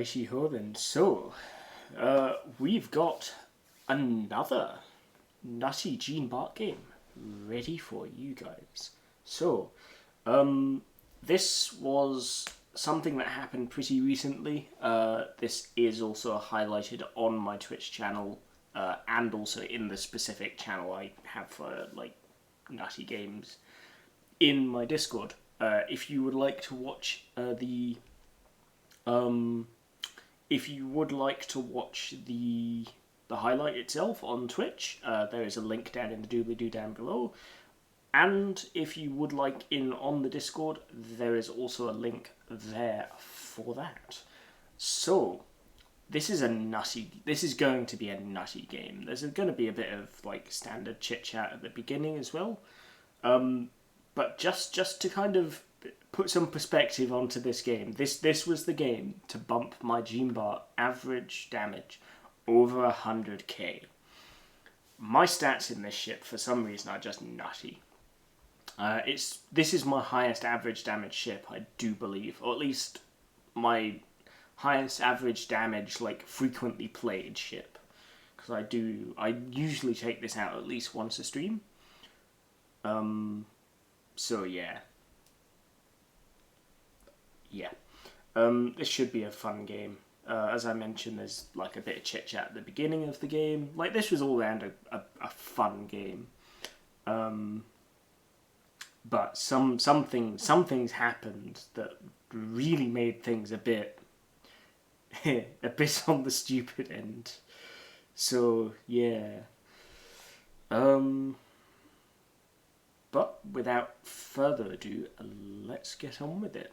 Righty ho then. So, we've got another Nutty Jean Bart game ready for you guys. So, this was something that happened pretty recently. This is also highlighted on my Twitch channel, and also in the specific channel I have for like Nutty games in my Discord. If you would like to watch the highlight itself on Twitch, there is a link down in the doobly-doo down below. And if you would like in on the Discord, there is also a link there for that. So, this is going to be a nutty game. There's going to be a bit of like standard chit-chat at the beginning as well. But just to kind of put some perspective onto this game, this was the game to bump my Jean Bart average damage over 100k. My stats in this ship, for some reason, are just nutty. This is my highest average damage ship, I do believe, or at least my highest average damage, like, frequently played ship. Because I usually take this out at least once a stream. So yeah. This should be a fun game. As I mentioned, there's like a bit of chit chat at the beginning of the game. Like, this was all around a fun game. But some things happened that really made things a bit on the stupid end. So yeah. But without further ado, let's get on with it.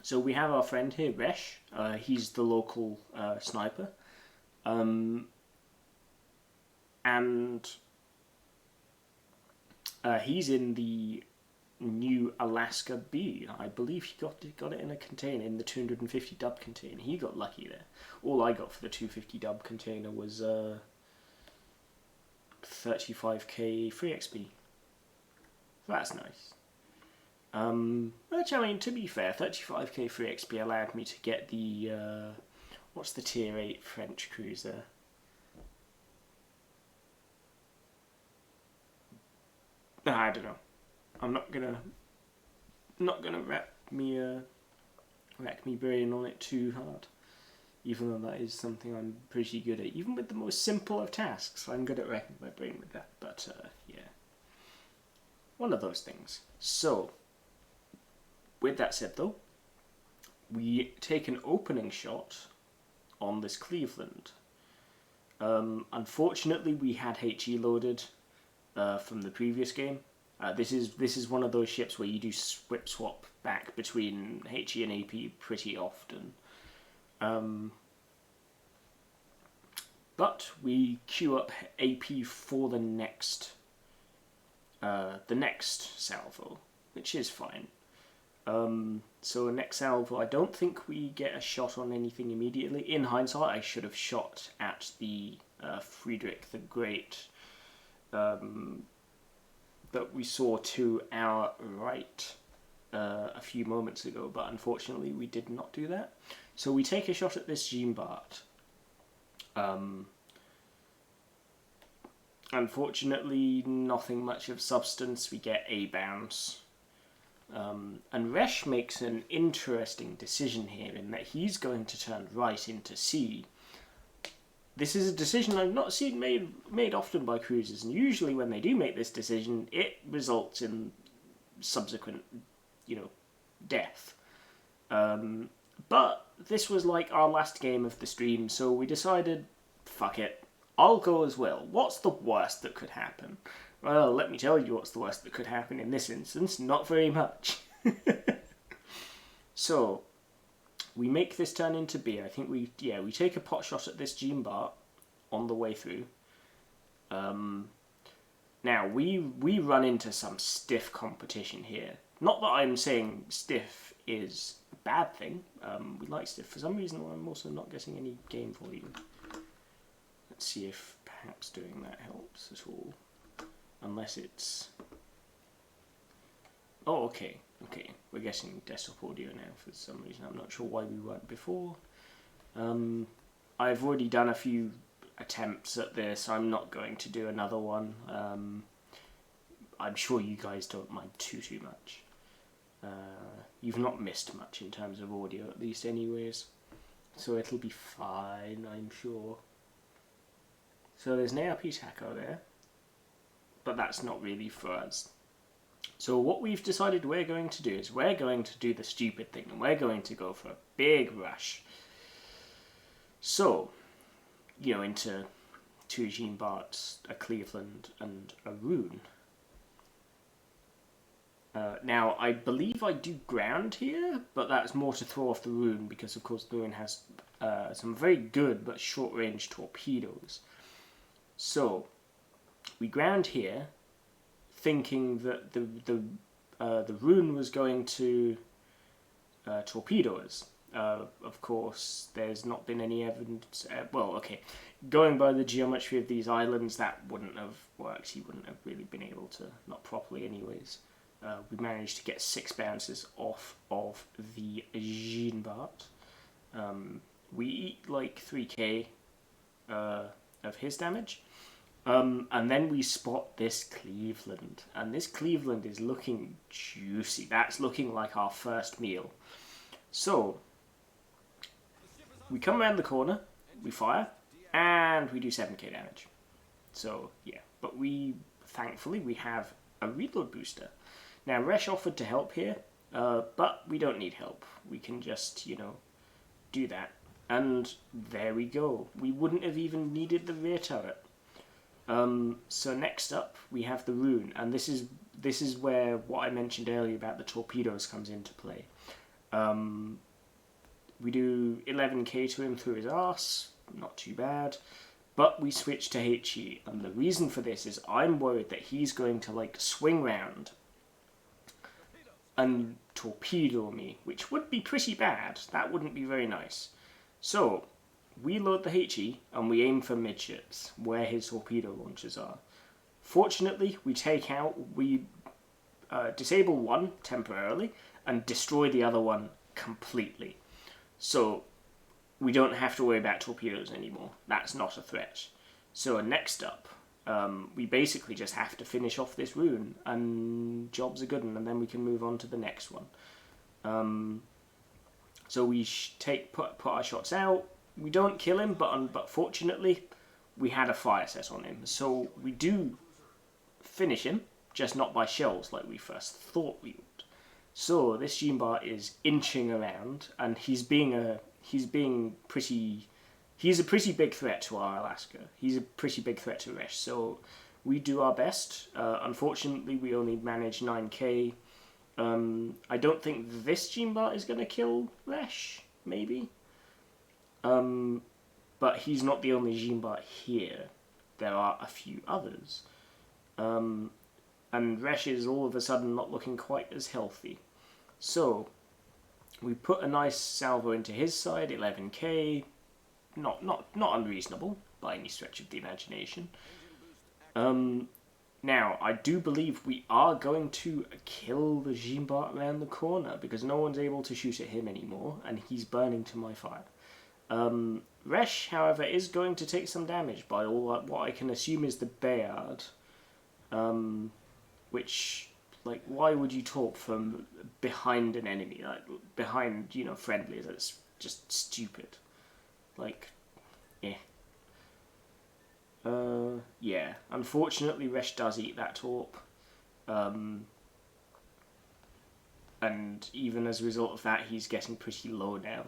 So we have our friend here, Resh. He's the local sniper. And he's in the new Alaska B. I believe he got it in a container, in the 250 dub container. He got lucky there. All I got for the 250 dub container was 35k free XP. That's nice. Which, I mean, to be fair, 35k free XP allowed me to get the, what's the tier 8 French cruiser? I don't know. I'm not gonna rack me brain on it too hard. Even though that is something I'm pretty good at. Even with the most simple of tasks, I'm good at racking my brain with that. But, yeah. One of those things. So, with that said though, we take an opening shot on this Cleveland. Unfortunately, we had HE loaded from the previous game. This is one of those ships where you do whip swap back between HE and AP pretty often. But we queue up AP for the next salvo, which is fine. So next salvo, I don't think we get a shot on anything immediately. In hindsight, I should have shot at the Friedrich the Great that we saw to our right a few moments ago, but unfortunately we did not do that. So we take a shot at this Jean Bart. Unfortunately, nothing much of substance. We get a bounce. And Resh makes an interesting decision here in that he's going to turn right into C. This is a decision I've not seen made often by cruisers, and usually when they do make this decision, it results in subsequent, death. But this was like our last game of the stream, so we decided, fuck it, I'll go as well. What's the worst that could happen? Well, let me tell you what's the worst that could happen in this instance. Not very much. So, we make this turn into B. I think we take a pot shot at this Jean Bart on the way through. Now, we run into some stiff competition here. Not that I'm saying stiff is a bad thing. We like stiff. For some reason, I'm also not getting any game volume. Let's see if perhaps doing that helps at all. Unless it's... Oh, okay. We're getting desktop audio now for some reason. I'm not sure why we weren't before. I've already done a few attempts at this. I'm not going to do another one. I'm sure you guys don't mind too much. You've not missed much in terms of audio, at least anyways. So it'll be fine, I'm sure. So there's an ARP taco there, but that's not really for us. So what we've decided we're going to do is we're going to do the stupid thing, and we're going to go for a big rush. So, you know, into two Jean Barts, a Cleveland, and a Rune. Now, I believe I do ground here, but that's more to throw off the Rune, because of course the Rune has some very good but short-range torpedoes. So, we ground here, thinking that the Rune was going to torpedo us. Of course, there's not been any evidence. Well, okay, going by the geometry of these islands, that wouldn't have worked. He wouldn't have really been able to, not properly anyways. We managed to get 6 bounces off of the Jean Bart. We eat like 3k of his damage. And then we spot this Cleveland. And this Cleveland is looking juicy. That's looking like our first meal. So, we come around the corner, we fire, and we do 7k damage. So, yeah. But thankfully, we have a reload booster. Now, Resh offered to help here, but we don't need help. We can just, you know, do that. And there we go. We wouldn't have even needed the rear turret. So next up, we have the Rune, and this is where what I mentioned earlier about the torpedoes comes into play. We do 11k to him through his arse, not too bad, but we switch to HE, and the reason for this is I'm worried that he's going to like swing round and torpedo me, which would be pretty bad. That wouldn't be very nice. So we load the HE and we aim for midships, where his torpedo launchers are. Fortunately, we disable one temporarily and destroy the other one completely. So we don't have to worry about torpedoes anymore. That's not a threat. So next up, we basically just have to finish off this Rune, and job's a good one, and then we can move on to the next one. So we put our shots out. We don't kill him, but fortunately, we had a fire set on him. So we do finish him, just not by shells like we first thought we would. So this Jean Bart is inching around, and he's a pretty big threat to our Alaska. He's a pretty big threat to Resh. So we do our best. Unfortunately, we only managed 9k. I don't think this Jean Bart is going to kill Resh, maybe. But he's not the only Jean Bart here. There are a few others. And Resh is all of a sudden not looking quite as healthy. So, we put a nice salvo into his side, 11k. Not unreasonable, by any stretch of the imagination. Now, I do believe we are going to kill the Jean Bart around the corner, because no one's able to shoot at him anymore, and he's burning to my fire. Resh, however, is going to take some damage by what I can assume is the Bayard, which, like, why would you talk from behind an enemy, like, behind, you know, friendlies? That's just stupid. Like, yeah, unfortunately Resh does eat that torp, and even as a result of that, he's getting pretty low now.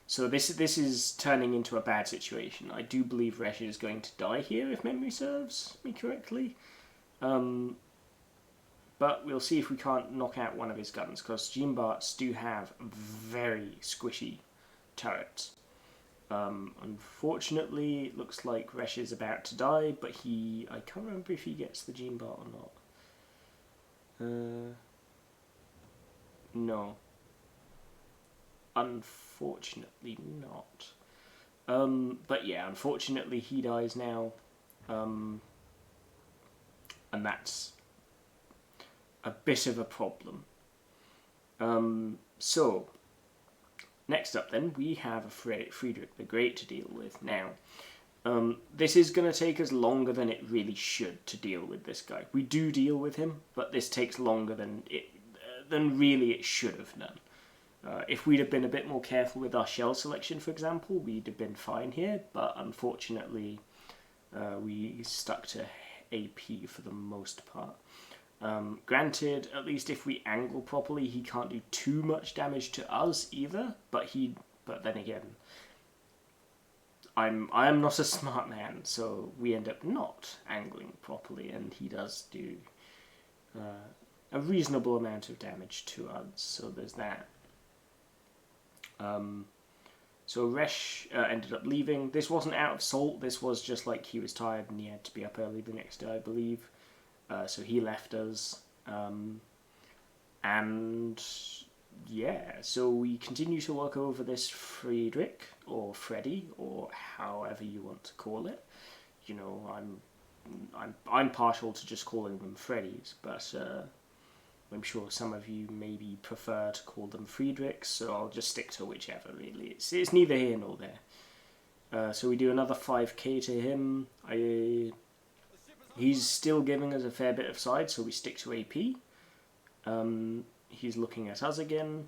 So this is turning into a bad situation. I do believe Resh is going to die here, if memory serves me correctly. But we'll see if we can't knock out one of his guns, because Jean Barts do have very squishy turrets. Unfortunately, it looks like Resh is about to die, but I can't remember if he gets the Jean Bart or not. No. Unfortunately not. But yeah, unfortunately he dies now. And that's a bit of a problem. So, Next up then, we have a Friedrich the Great to deal with now. This is going to take us longer than it really should to deal with this guy. We do deal with him, but this takes longer than really it should have done. If we'd have been a bit more careful with our shell selection, for example, we'd have been fine here, but unfortunately we stuck to AP for the most part. Granted, at least if we angle properly, he can't do too much damage to us either, but then again, I am not a smart man, so we end up not angling properly, and he does do a reasonable amount of damage to us, so there's that. So Resh ended up leaving. This wasn't out of salt, this was just like he was tired and he had to be up early the next day, I believe. So he left us. And yeah, so we continue to work over this Friedrich, or Freddy, or however you want to call it. You know, I'm partial to just calling them Freddys, but I'm sure some of you maybe prefer to call them Friedrichs, so I'll just stick to whichever, really. It's neither here nor there. So we do another 5k to him. He's still giving us a fair bit of side, so we stick to AP. He's looking at us again.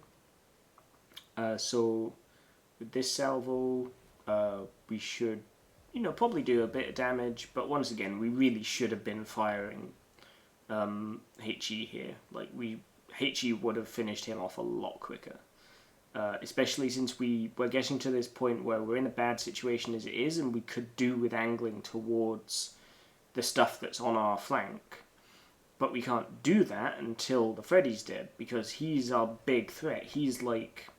So with this salvo, we should, probably do a bit of damage, but once again, we really should have been firing HE here. Like, HE would have finished him off a lot quicker. Especially since we're getting to this point where we're in a bad situation as it is, and we could do with angling towards the stuff that's on our flank. But we can't do that until the Freddy's dead, because he's our big threat. He's like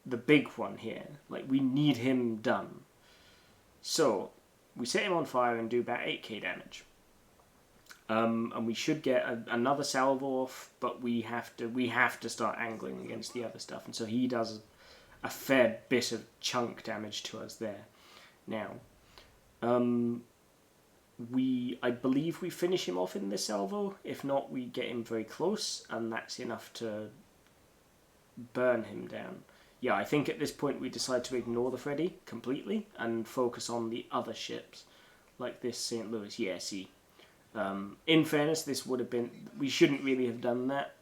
the big one here. Like, we need him done. So we set him on fire and do about 8k damage. And we should get another salvo off, but we have to start angling against the other stuff. And so he does a fair bit of chunk damage to us there. Now, I believe we finish him off in this salvo. If not, we get him very close, and that's enough to burn him down. Yeah, I think at this point we decide to ignore the Freddy completely and focus on the other ships, like this St. Louis. Yeah, see. In fairness, this would have been... We shouldn't really have done that,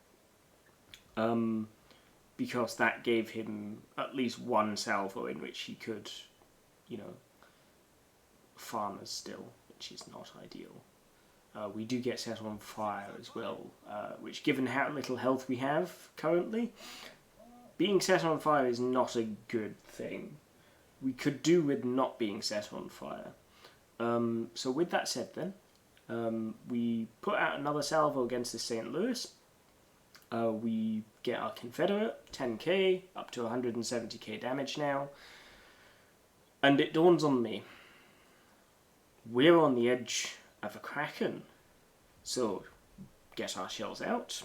because that gave him at least one salvo in which he could, farm us still, which is not ideal. We do get set on fire as well, which, given how little health we have currently, being set on fire is not a good thing. We could do with not being set on fire. So with that said then, we put out another salvo against the St. Louis. We get our Confederate, 10k, up to 170k damage now. And it dawns on me, we're on the edge of a Kraken. So, get our shells out.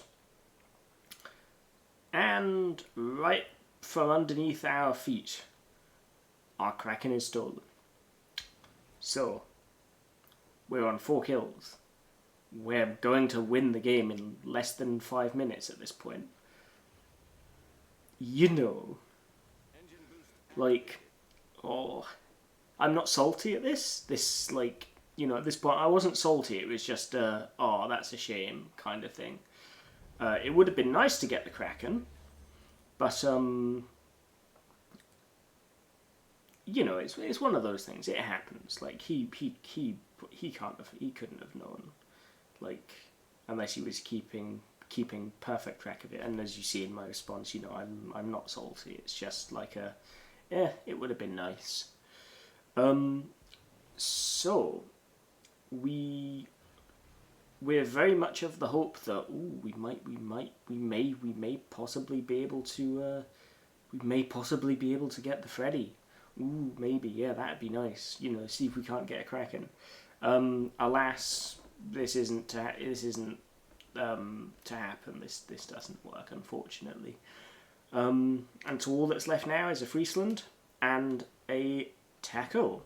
And right from underneath our feet, our Kraken is stolen. So, we're on 4 kills. We're going to win the game in less than 5 minutes at this point. I'm not salty at this. At this point, I wasn't salty. It was just, that's a shame kind of thing. It would have been nice to get the Kraken, but, it's one of those things. It happens. Like, he couldn't have known, like, unless he was keeping perfect track of it. And as you see in my response, I'm not salty. It's just like it would have been nice. So we're very much of the hope that we may possibly be able to get the Freddy. Maybe, yeah, that'd be nice. See if we can't get a Kraken. Alas, this isn't to happen. This doesn't work, unfortunately. And so all that's left now is a Friesland and a Taco.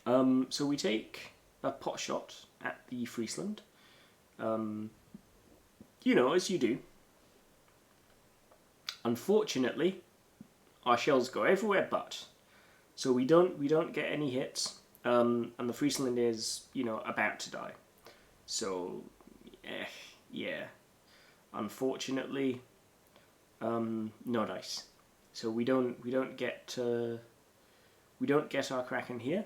So we take a pot shot at the Friesland. As you do. Unfortunately, our shells go everywhere but. So we don't get any hits, and the Friesland is, you know, about to die. So, yeah, unfortunately, no dice. So we don't get our Kraken here.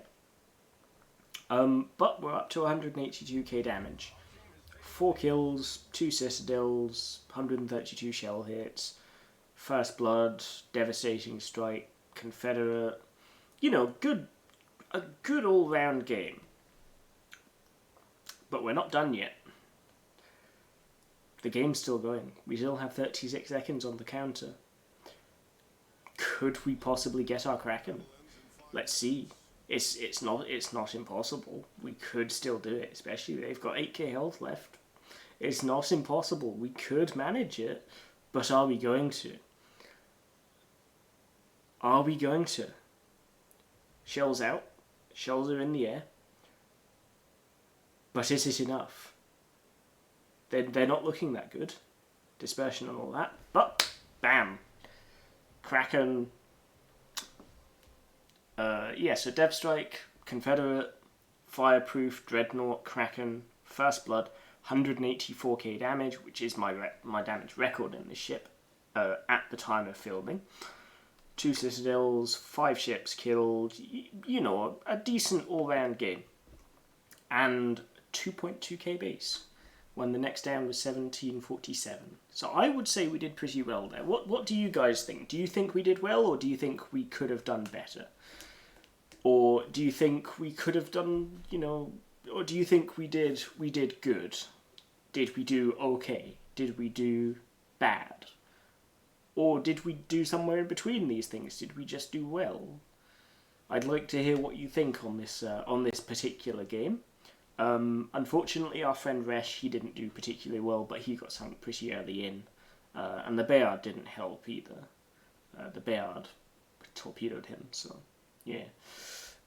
But we're up to 182k damage. 4 kills, 2 citadels, 132 shell hits, First Blood, Devastating Strike, Confederate. You know, a good all-round game. But we're not done yet. The game's still going. We still have 36 seconds on the counter. Could we possibly get our Kraken? Let's see. It's not impossible. We could still do it, especially they've got 8k health left. It's not impossible. We could manage it, but are we going to? Are we going to? Shells out. Shells are in the air. But is it enough? They're not looking that good. Dispersion and all that. But, bam! Kraken. Yeah, so Dev Strike, Confederate, Fireproof, Dreadnought, Kraken, First Blood, 184k damage, which is my damage record in this ship at the time of filming. 2 citadels, 5 ships killed, you know, a decent all-round game. And 2.2k base, when the next down was 1747. So I would say we did pretty well there. What do you guys think? Do you think we did well, or do you think we could have done better? Or do you think we could have done, you know, or do you think we did good? Did we do okay? Did we do bad? Or did we do somewhere in between these things? Did we just do well? I'd like to hear what you think on this particular game. Unfortunately, our friend Resh, he didn't do particularly well, but he got sunk pretty early in. And the Bayard didn't help either. The Bayard torpedoed him, so yeah.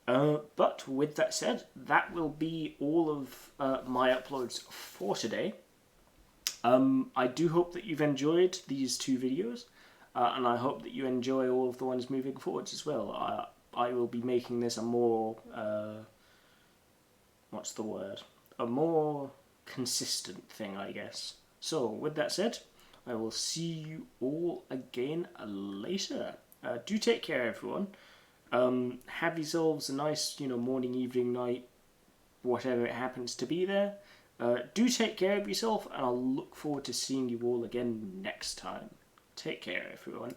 But with that said, that will be all of my uploads for today. I do hope that you've enjoyed these 2 videos, and I hope that you enjoy all of the ones moving forwards as well. I will be making this a more, what's the word? A more consistent thing, I guess. So, with that said, I will see you all again later. Do take care, everyone. Have yourselves a nice, you know, morning, evening, night, whatever it happens to be there. Do take care of yourself, and I'll look forward to seeing you all again next time. Take care, everyone.